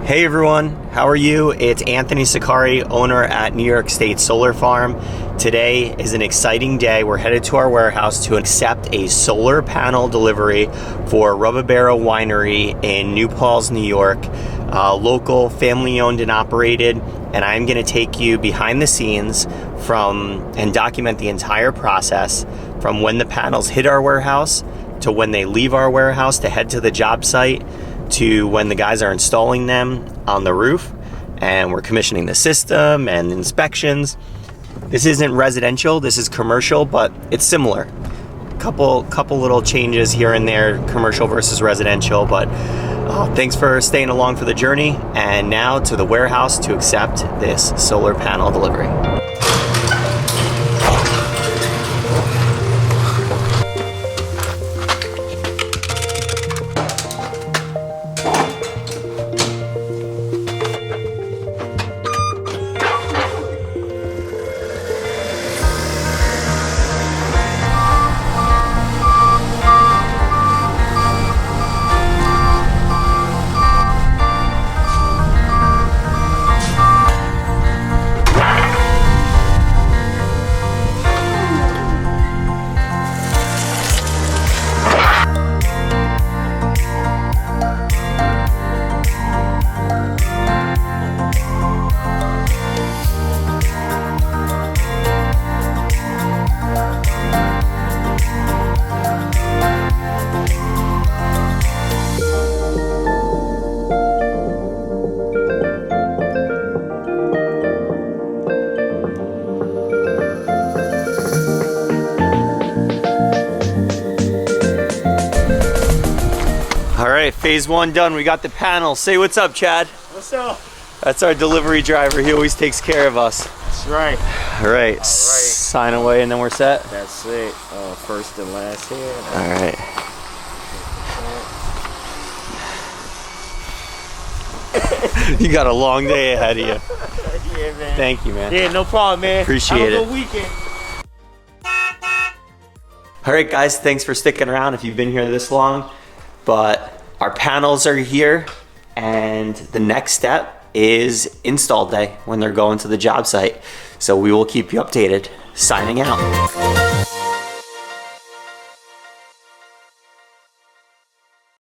Hey everyone, how are you? It's Anthony Sakari, owner at New York State Solar Farm. Today is an exciting day. We're headed to our warehouse to accept a solar panel delivery for Robibero Winery in New Paltz, New York. Local, family owned and operated, and I'm going to take you behind the scenes and document the entire process from when the panels hit our warehouse to when they leave our warehouse to head to the job site, to when the guys are installing them on the roof and we're commissioning the system and inspections. This isn't residential, this is commercial, but it's similar. Couple little changes here and there, commercial versus residential, but thanks for staying along for the journey. And now to the warehouse to accept this solar panel delivery. All right, phase one done. We got the panel. Say what's up, Chad. What's up? That's our delivery driver. He always takes care of us. That's right. All right, sign away and then we're set. That's it. First and last here. All right. You got a long day ahead of you. Yeah, man. Thank you, man. Yeah, no problem, man. Appreciate it. Have a good weekend. All right, guys, thanks for sticking around if you've been here this long. But our panels are here, and the next step is install day when they're going to the job site. So we will keep you updated. Signing out.